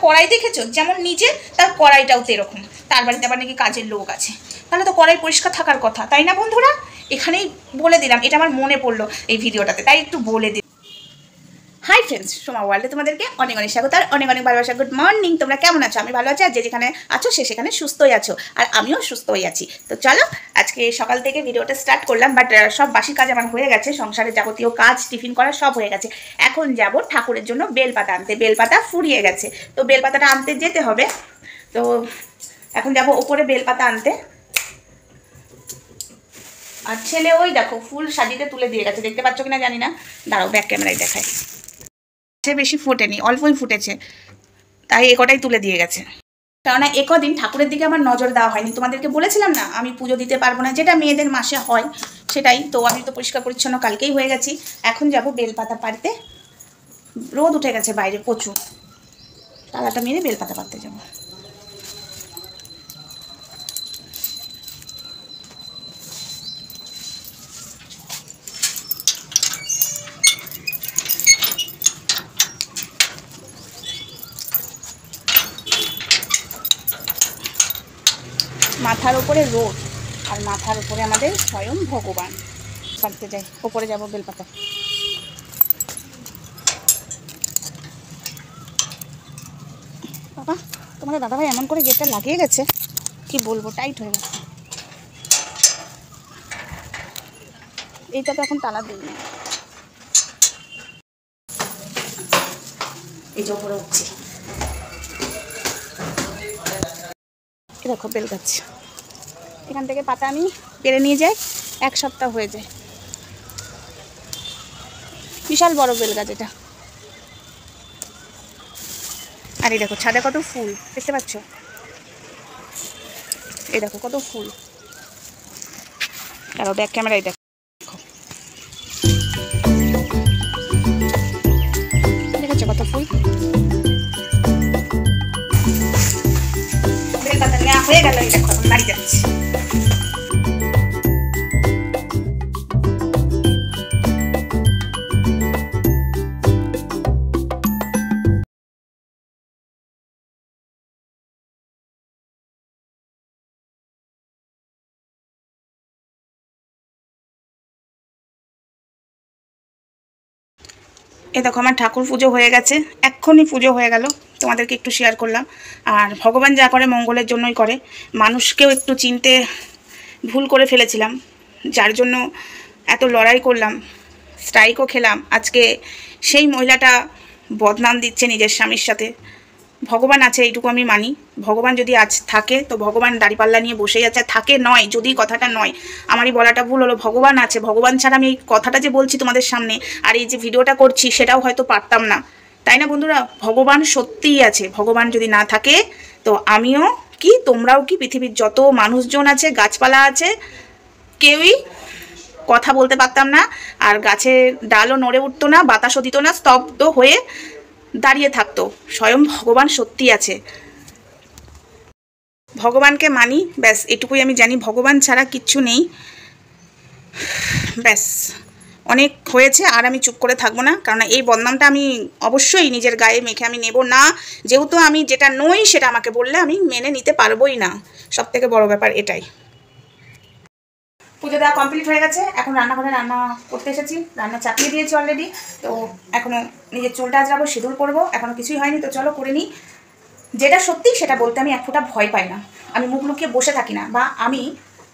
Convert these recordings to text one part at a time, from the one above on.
কড়াই দেখেছো, যেমন নিজে তার কড়াইটাও তো এরকম, তার বাড়িতে আবার নাকি কাজের লোক আছে, তাহলে তো কড়াই পরিষ্কার থাকার কথা, তাই না বন্ধুরা? এখানেই বলে দিলাম, এটা আমার মনে পড়লো এই ভিডিওটাতে, তাই একটু বলে দিই। হাই ফ্রেন্ডস, সোমা ওয়ার্ল্ডে তোমাদেরকে অনেক অনেক স্বাগত আর অনেক অনেক ভালোবাসা। গুড মর্নিং, তোমরা কেমন আছো? আমি ভালো আছি, আর যে যেখানে আছো সে সেখানে সুস্থই আছো, আর আমিও সুস্থই আছি। তো চলো আজকে সকাল থেকে ভিডিওটা স্টার্ট করলাম, বাট সব বাসি কাজ আমার হয়ে গেছে, সংসারে যাবতীয় কাজ, টিফিন করা সব হয়ে গেছে। এখন যাব ঠাকুরের জন্য বেলপাতা আনতে, বেলপাতা ফুরিয়ে গেছে, তো বেলপাতাটা আনতে যেতে হবে। তো এখন যাব ওপরে বেলপাতা আনতে। আর ছেলে ওই দেখো ফুল সাজিতে তুলে দিয়ে গেছে, দেখতে পাচ্ছ কিনা জানি না, দাঁড়াও ব্যাক ক্যামেরায় দেখায়। বেশি ফোটেনি, অল্পই ফুটেছে, তাই এ কটাই তুলে দিয়ে গেছে। কেননা একদিন ঠাকুরের দিকে আমার নজর দেওয়া হয়নি, তোমাদেরকে বলেছিলাম না আমি পুজো দিতে পারবো না, যেটা মেয়েদের মাসে হয় সেটাই। তো আমি তো পরিষ্কার পরিচ্ছন্ন কালকেই হয়ে গেছি। এখন যাব বেলপাতা পাড়তে, রোদ উঠে গেছে বাইরে প্রচুর, তালাটা মেরে বেলপাতা পাড়তে যাবো। মাথার উপরে রোদ, আর মাথার উপরে আমাদের স্বয়ং ভগবান। পাড়তে যাই, ওপরে যাব বেলপাতা। বাবা, তোমাদের দাদাভাই এমন করে গেটটা লাগিয়ে গেছে, কি বলবো, টাইট হয়ে গেছে। এইটা তো এখন তালা দিই না, এই যে ওপরে উঠছি। এ দেখো বেল গাছ, এখান থেকে পাতা আমি পেরে নিয়ে যাই, 1 সপ্তাহ হয়ে যায়। বিশাল বড় বেল গাছ এটা। আর এই দেখো ছাদে কত ফুল, দেখতে পাচ্ছ? এই দেখো কত ফুল, দাঁড়াও ব্যাক ক্যামেরায় দেখো, দেখেছো কত ফুল। বেলপাতা নেওয়া হয়ে গেল, এই দেখো এখন বাড়ি যাচ্ছি। এ দেখো আমার ঠাকুর পুজো হয়ে গেছে, এক্ষুনি পুজো হয়ে গেল, তোমাদেরকে একটু শেয়ার করলাম। আর ভগবান যা করে মঙ্গলের জন্যই করে, মানুষকেও একটু চিনতে ভুল করে ফেলেছিলাম, যার জন্য এত লড়াই করলাম, স্ট্রাইকও খেলাম। আজকে সেই মহিলাটা বদনাম দিচ্ছে নিজের স্বামীর সাথে। ভগবান আছে এইটুকু আমি মানি, ভগবান যদি আজ থাকে তো ভগবান দাঁড়িপাল্লা নিয়ে বসেই আছে, থাকে নয়, যদি কথাটা নয়, আমারই বলাটা ভুল হলো, ভগবান আছে, ভগবান ছাড়া আমি এই কথাটা যে বলছি তোমাদের সামনে আর এই যে ভিডিওটা করছি সেটাও হয়তো পারতাম না, তাই না বন্ধুরা? ভগবান সত্যিই আছে, ভগবান যদি না থাকে তো আমিও কি, তোমরাও কি, পৃথিবীর যত মানুষজন আছে, গাছপালা আছে, কেউই কথা বলতে পারতাম না, আর গাছের ডালও নড়ে উঠতো না, বাতাসও দিত না, স্তব্ধ হয়ে দাঁড়িয়ে থাকতো। স্বয়ং ভগবান সত্যি আছে, ভগবানকে মানি, ব্যাস এটুকুই আমি জানি, ভগবান ছাড়া কিচ্ছু নেই, ব্যাস অনেক হয়েছে, আর আমি চুপ করে থাকবো না, কারণ এই বদনামটা আমি অবশ্যই নিজের গায়ে মেখে আমি নেব না, যেহেতু আমি যেটা নই সেটা আমাকে বললে আমি মেনে নিতে পারবোই না, সব থেকে বড় ব্যাপার এটাই। পুজো দেওয়া কমপ্লিট হয়ে গেছে, এখন রান্নাঘরে রান্না করতে এসেছি, রান্না চাপিয়ে দিয়েছি অলরেডি। তো এখনও নিজের চুলটা আজরাবো, সিঁদুর করবো, এখনও কিছুই হয়নি, তো চলো করে নিই। যেটা সত্যি সেটা বলতে আমি এক ফোঁটা ভয় পাই না, আমি মুখ লুকিয়ে বসে থাকি না, বা আমি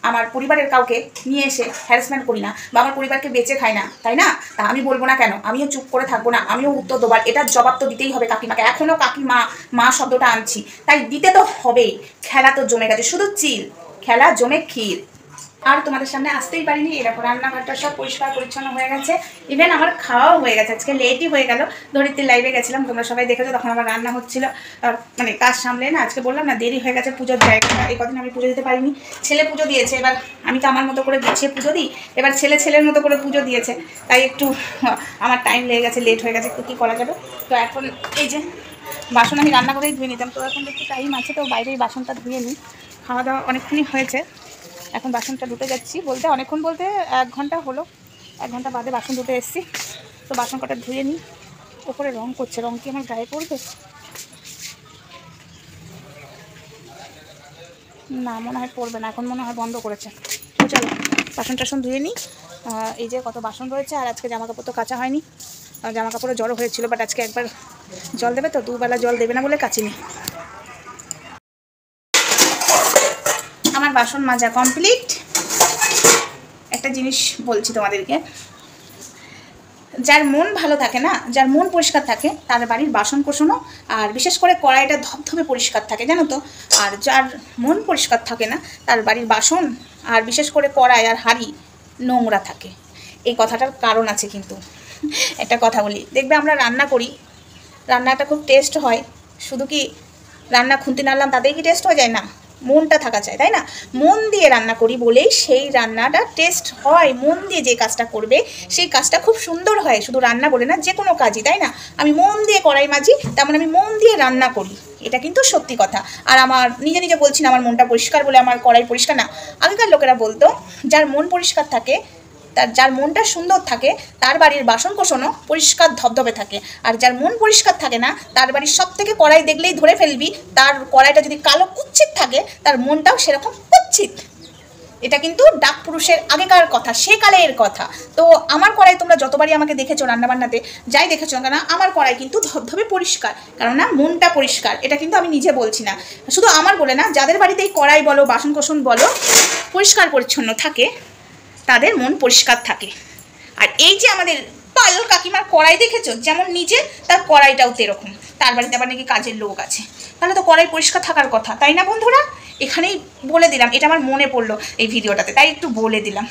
আমার পরিবারের কাউকে নিয়ে এসে হ্যারাসমেন্ট করি না, বা আমার পরিবারকে বেঁচে খাই না, তাই না? তা আমি বলবো না কেন, আমিও চুপ করে থাকবো না, আমিও উত্তর দেবার, এটার জবাব তো দিতেই হবে কাকিমাকে, এখনও কাকিমা মা শব্দটা আনছি, তাই দিতে তো হবেই। খেলা তো জমে গেছে, শুধু চিল, খেলা জমে ক্ষীর। আর তোমাদের সামনে আসতেই পারিনি, এরকম রান্নাঘরটা সব পরিষ্কার পরিচ্ছন্ন হয়ে গেছে, ইভেন আমার খাওয়াও হয়ে গেছে, আজকে লেটই হয়ে গেল, ধরিত্রীর লাইভে গেছিলাম, তোমরা সবাই দেখেছো, তখন আমার রান্না হচ্ছিলো, মানে কাজ সামলে না, আজকে বললাম না দেরি হয়ে গেছে পুজোর জায়গাটা, এই কদিন আমি পুজো দিতে পারিনি, ছেলে পুজো দিয়েছে, এবার আমি তো আমার মতো করে গুছিয়ে পুজো দিই, এবার ছেলে ছেলের মতো করে পুজো দিয়েছে, তাই একটু আমার টাইম লেগে গেছে, লেট হয়ে গেছে, একটু কী করা যাবে। তো এখন এই যে বাসন আমি রান্না করেই ধুয়ে নিতাম, তো এখন একটু টাইম আছে, তো বাইরেই বাসনটা ধুয়ে নিই, খাওয়া দাওয়া অনেকক্ষণই হয়েছে, এখন বাসনটা ধুতে যাচ্ছি, বলতে অনেকক্ষণ বলতে 1 ঘন্টা হলো, 1 ঘন্টা বাদে বাসন ধুতে এসেছি, তো বাসন কটা ধুয়ে নিই। ওপরে রং করছে, রং কি আমার গায়ে পড়বে? না মনে হয় পড়বে না, এখন মনে হয় বন্ধ করেছে। তো চলো বাসন টাসন ধুয়ে নিই। এই যে কত বাসন রয়েছে, আর আজকে জামা কাপড় তো কাচা হয়নি, জামা কাপড়ে জড়ো হয়েছিল, বাট আজকে একবার জল দেবে তো, দুবেলা জল দেবে না বলে কাচিনি। আমার বাসন মাজা কমপ্লিট। একটা জিনিস বলছি তোমাদেরকে, যার মন ভালো থাকে না, যার মন পরিষ্কার থাকে, তার বাড়ির বাসন কোসনও আর বিশেষ করে কড়াইটা ধপধপে পরিষ্কার থাকে, জানো তো। আর যার মন পরিষ্কার থাকে না, তার বাড়ির বাসন আর বিশেষ করে কড়াই আর হাঁড়ি নোংরা থাকে। এই কথাটার কারণ আছে কিন্তু। একটা কথা বলি, দেখবে আমরা রান্না করি, রান্নাটা খুব টেস্ট হয়, শুধু কি রান্না খুন্তি নাড়লাম তাতেই কি টেস্ট হয়ে যায়? না, মনটা থাকা চাই, তাই না? মন দিয়ে রান্না করি বলেই সেই রান্নাটা টেস্ট হয়। মন দিয়ে যে কাজটা করবে সেই কাজটা খুব সুন্দর হয়, শুধু রান্না বলে না, যে কোনো কাজই, তাই না? আমি মন দিয়ে কড়াই মাজি, তেমন আমি মন দিয়ে রান্না করি, এটা কিন্তু সত্যি কথা। আর আমার নিজে নিজে বলছি না আমার মনটা পরিষ্কার বলে আমার কড়াই পরিষ্কার, না। আগেকার লোকেরা বলতো যার মন পরিষ্কার থাকে, তার যার মনটা সুন্দর থাকে, তার বাড়ির বাসন কোসনও পরিষ্কার ধবধবে থাকে। আর যার মন পরিষ্কার থাকে না, তার বাড়ির সব থেকে কড়াই দেখলেই ধরে ফেলবি, তার কড়াইটা যদি কালো কুচ্ছিত থাকে, তার মনটাও সেরকম কুচ্ছিত। এটা কিন্তু ডাক পুরুষের আগেকার কথা, সেকালের কথা। তো আমার কড়াই তোমরা যতবারই আমাকে দেখেছো রান্নাবান্নাতে, যাই দেখেছো না কেন, আমার কড়াই কিন্তু ধবধবে পরিষ্কার, কেননা মনটা পরিষ্কার। এটা কিন্তু আমি নিজে বলছি না, শুধু আমার বলে না, যাদের বাড়িতে এই কড়াই বলো, বাসন কোসন বলো, পরিষ্কার পরিচ্ছন্ন থাকে, তাদের মন পরিষ্কার থাকে। আর এই যে আমাদের পায়েল কাকিমার কড়াই দেখেছো, যেমন নিজে, তার কড়াইটাও তো এরকম। তার বাড়িতে আবার নাকি কাজের লোক আছে, তাহলে তো কড়াই পরিষ্কার থাকার কথা, তাই না বন্ধুরা? এখানেই বলে দিলাম, এটা আমার মনে পড়লো এই ভিডিওটাতে, তাই একটু বলে দিলাম।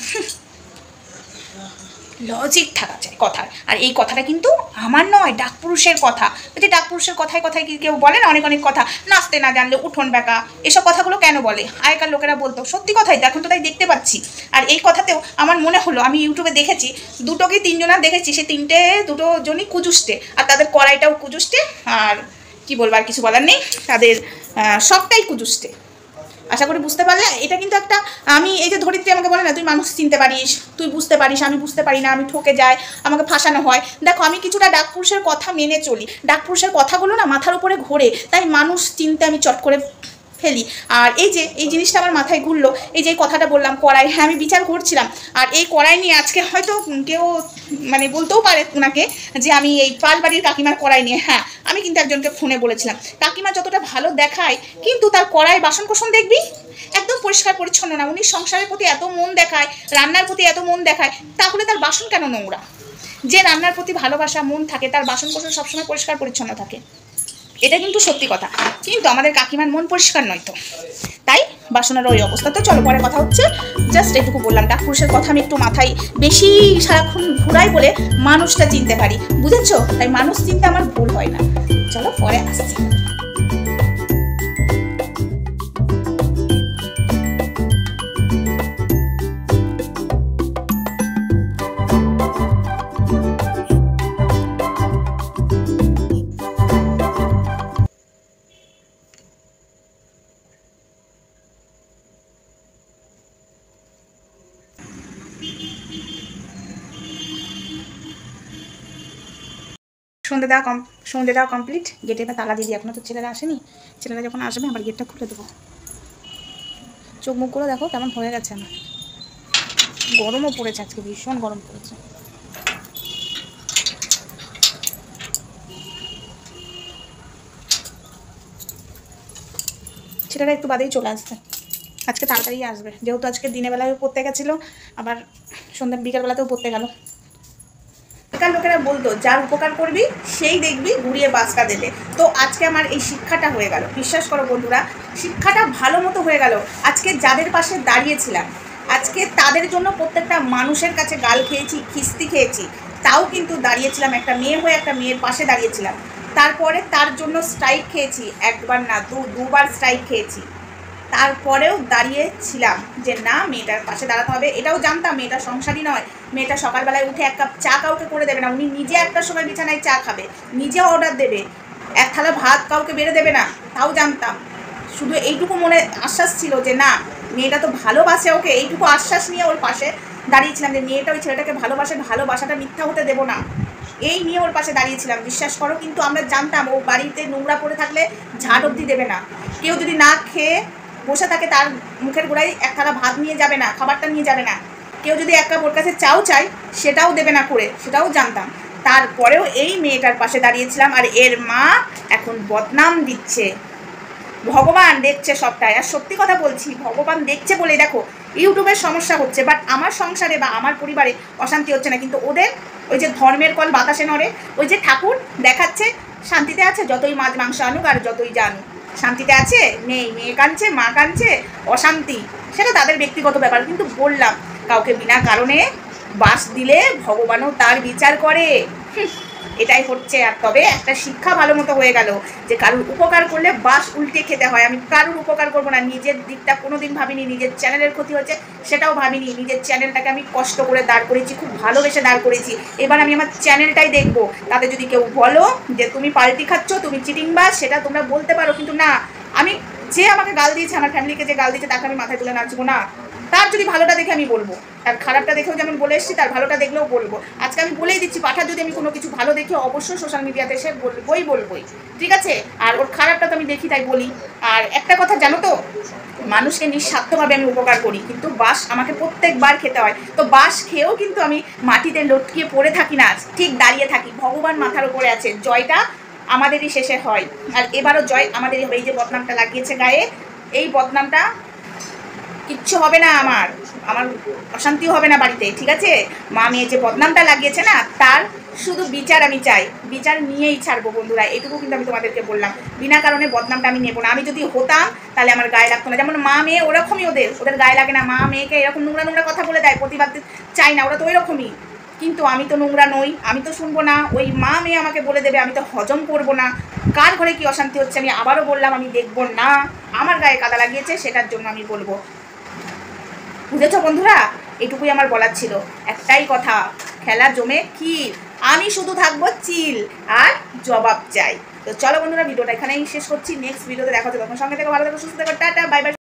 লজিক থাকা চাই কথার। আর এই কথাটা কিন্তু আমার নয়, ডাকপুরুষের কথা। যদি ডাকপুরুষের কথায় কথায় কি কেউ বলে না অনেক অনেক কথা, নাচতে না জানলে উঠোন বেঁকা, এসব কথাগুলো কেন বলে? আগেকার লোকেরা বলতো, সত্যি কথাই তো, এখন তো তাই দেখতে পাচ্ছি। আর এই কথাতেও আমার মনে হলো, আমি ইউটিউবে দেখেছি, দুটো কি তিনজনা দেখেছি, সে দুটো জনই কুজুষ্টে, আর তাদের কড়াইটাও কুজুষ্টে, আর কি বলবো, আর কিছু বলার নেই, তাদের সবটাই কুজুষ্টে। আশা করি বুঝতে পারলে। এটা কিন্তু একটা, আমি এই যে ধরিত্রী আমাকে বলে না, তুই মানুষ চিনতে পারিস, তুই বুঝতে পারিস, আমি বুঝতে পারি না, আমি ঠকে যাই, আমাকে ফাঁসানো হয়। দেখো, আমি কিছুটা ডাকপুরুষের কথা মেনে চলি, ডাকপুরুষের কথাগুলো না মাথার উপরে ঘোরে, তাই মানুষ চিনতে আমি চট করে ফেলি। আর এই যে এই জিনিসটা আমার মাথায় ঘুরলো, এই যে কথাটা বললাম কড়াই, হ্যাঁ আমি বিচার করছিলাম। আর এই কড়াই নিয়ে আজকে হয়তো কেউ মানে বলতেও পারে ওনাকে যে আমি এই পালবাড়ির কাকিমার কড়াই নিয়ে, হ্যাঁ আমি কিন্তু একজনকে ফোনে বলেছিলাম, কাকিমা যতটা ভালো দেখায় কিন্তু তার কড়াই বাসন কোসন দেখবি একদম পরিষ্কার পরিচ্ছন্ন না। উনি সংসারের প্রতি এত মন দেখায়, রান্নার প্রতি এত মন দেখায়, তাহলে তার বাসন কেন নোংরা? যে রান্নার প্রতি ভালোবাসা মন থাকে, তার বাসন কোসন সবসময় পরিষ্কার পরিচ্ছন্ন থাকে, এটা কিন্তু সত্যি কথা। কিন্তু আমাদের কাকিমার মন পরিষ্কার নয়, তো তাই বাসনের ওই অবস্থা। তো চলো পরে কথা হচ্ছে, জাস্ট এটুকু বললাম, ডাকপুরুষের কথা আমি একটু মাথায় বেশি সারাক্ষণ ঘুরাই বলে মানুষটা চিনতে পারি, বুঝেছো? তাই মানুষ চিনতে আমার ভুল হয় না। চলো পরে আসছি। সন্ধে দেওয়া কমপ্লিট। গেটে এবার তালা দিয়ে দিই, এখনও তো ছেলেরা আসেনি। ছেলেরা যখন আসবে আবার গেটটা খুলে দেবো। চোখ মুখগুলো দেখো কেমন হয়ে গেছে আমার, গরমও পড়েছে আজকে, ভীষণ গরম পড়েছে। ছেলেরা একটু বাদেই চলে আসবে, আজকে তাড়াতাড়ি আসবে, যেহেতু আজকে দিনের বেলায় পড়তে গেছিলো, আবার সন্ধ্যা বিকালবেলাতেও পড়তে গেল। এখানকার লোকেরা বলতো, যার উপকার করবি সেই দেখবি ঘুরিয়ে বাসকা দেবে। তো আজকে আমার এই শিক্ষাটা হয়ে গেল, বিশ্বাস করো বন্ধুরা, শিক্ষাটা ভালো মতো হয়ে গেল। আজকে যাদের পাশে দাঁড়িয়েছিলাম, আজকে তাদের জন্য প্রত্যেকটা মানুষের কাছে গাল খেয়েছি, খিস্তি খেয়েছি, তাও কিন্তু দাঁড়িয়েছিলাম, একটা মেয়ে হয়ে একটা মেয়ের পাশে দাঁড়িয়েছিলাম। তারপরে তার জন্য স্ট্রাইক খেয়েছি, একবার না দুবার স্ট্রাইক খেয়েছি, তারপরেও দাঁড়িয়েছিলাম যে না, মেয়েটার পাশে দাঁড়াতে হবে। এটাও জানতাম মেয়েটা সংসারী নয়, মেয়েটা সকালবেলায় উঠে এক কাপ চা কাউকে করে দেবে না, উনি নিজে একটার সময় বিছানায় চা খাবে, নিজে অর্ডার দেবে, এক থালা ভাত কাউকে বেড়ে দেবে না, তাও জানতাম। শুধু এইটুকু মনে আশ্বাস ছিল যে না, মেয়েটা তো ভালোবাসে ওকে, এইটুকু আশ্বাস নিয়ে ওর পাশে দাঁড়িয়েছিলাম যে মেয়েটা ওই ছেলেটাকে ভালোবাসে, ভালোবাসাটা মিথ্যা হতে দেবো না, এই নিয়ে ওর পাশে দাঁড়িয়েছিলাম, বিশ্বাস করো। কিন্তু আমরা জানতাম ও বাড়িতে নোংরা পড়ে থাকলে ঝাড় অবধি দেবে না, কেউ যদি না খেয়ে বসে থাকে তার মুখের গোড়ায় এক থালা ভাত নিয়ে যাবে না, খাবারটা নিয়ে যাবে না। কেউ যদি এক কাপ ওর কাছে চাও চাই সেটাও দেবে না করে, সেটাও জানতাম। তারপরেও এই মেয়েটার পাশে দাঁড়িয়েছিলাম, আর এর মা এখন বদনাম দিচ্ছে। ভগবান দেখছে সবটাই, আর সত্যি কথা বলছি, ভগবান দেখছে বলে দেখো ইউটিউবের সমস্যা হচ্ছে, বাট আমার সংসারে বা আমার পরিবারে অশান্তি হচ্ছে না। কিন্তু ওদের ওই যে ধর্মের কল বাতাসে নড়ে, ওই যে ঠাকুর দেখাচ্ছে শান্তিতে আছে, যতই মাছ মাংস আনুক আর যতই জানুক, শান্তিতে আছে নেই, মেয়ে কাঁদছে, মা কাঁদছে, অশান্তি, সেটা তাদের ব্যক্তিগত ব্যাপার। কিন্তু বললাম কাউকে বিনা কারণে বাস দিলে ভগবানও তার বিচার করে, এটাই হচ্ছে। আর তবে একটা শিক্ষা ভালো মতো হয়ে গেল যে কারুর উপকার করলে বাস উল্টে খেতে হয়। আমি কারুর উপকার করবো না, নিজের দিকটা কোনোদিন ভাবিনি, নিজের চ্যানেলের ক্ষতি হচ্ছে সেটাও ভাবিনি। নিজের চ্যানেলটাকে আমি কষ্ট করে দাঁড় করেছি, খুব ভালোবেসে দাঁড় করেছি। এবার আমি আমার চ্যানেলটাই দেখবো। তাতে যদি কেউ বলো যে তুমি পাল্টি খাচ্ছ, তুমি চিটিংবাজ, সেটা তোমরা বলতে পারো, কিন্তু না, আমি যে আমাকে গাল দিয়েছে, আমার ফ্যামিলিকে যে গাল দিয়েছে তাকে আমি মাথায় তুলে নাচবো না। তার যদি ভালোটা দেখে আমি বলবো, তার খারাপটা দেখেও যেমন বলে এসেছি, তার ভালোটা দেখলেও বলবো। আজকে আমি বলেই দিচ্ছি, পাঠার যদি আমি কোনো কিছু ভালো দেখি অবশ্যই সোশ্যাল মিডিয়াতে এসে বলবোই, ঠিক আছে? আর ওর খারাপটা তো আমি দেখি তাই বলি। আর একটা কথা জানো তো, মানুষকে নিঃস্বার্থভাবে আমি উপকার করি, কিন্তু বাস আমাকে প্রত্যেকবার খেতে হয়। তো বাস খেয়েও কিন্তু আমি মাটিতে লটকিয়ে পড়ে থাকি না, ঠিক দাঁড়িয়ে থাকি। ভগবান মাথার উপরে আছে, জয়টা আমাদেরই শেষে হয়। আর এবারও জয় আমাদেরই হবে। এই যে বদনামটা লাগিয়েছে গায়ে, এই বদনামটা কিচ্ছু হবে না, আমার অশান্তিও হবে না বাড়িতে, ঠিক আছে? মা মেয়ে যে বদনামটা লাগিয়েছে না, তার শুধু বিচার আমি চাই, বিচার নিয়েই ছাড়বো বন্ধুরা। এটুকু কিন্তু আমি তোমাদেরকে বললাম, বিনা কারণে বদনামটা আমি নেবো না। আমি যদি হতাম তাহলে আমার গায়ে লাগতো না। যেমন মা মেয়ে ওরকমই, ওদের গায়ে লাগে না। মা মেয়েকে এরকম নোংরা নোংরা কথা বলে দেয়, প্রতিবাদ চাই না, ওরা তো ওইরকমই। কিন্তু আমি তো নোংরা নই, আমি তো শুনবো না। ওই মা মেয়ে আমাকে বলে দেবে, আমি তো হজম করবো না। কার ঘরে কি অশান্তি হচ্ছে আমি আবারও বললাম, আমি দেখবো না। আমার গায়ে কাদা লাগিয়েছে সেটার জন্য আমি বলবো। বুঝেছ বন্ধুরা? এটুকুই আমার বলার ছিল। একটাই কথা, খেলা জমে কি, আমি শুধু থাকবো চিল আর জবাব চাই। তো চলো বন্ধুরা, ভিডিওটা এখানেই শেষ করছি। নেক্সট ভিডিওতে দেখা হচ্ছে, তখন সঙ্গে থেকে ভালো থেকো, সুস্থ থেকো, টাটা, বাই বাই।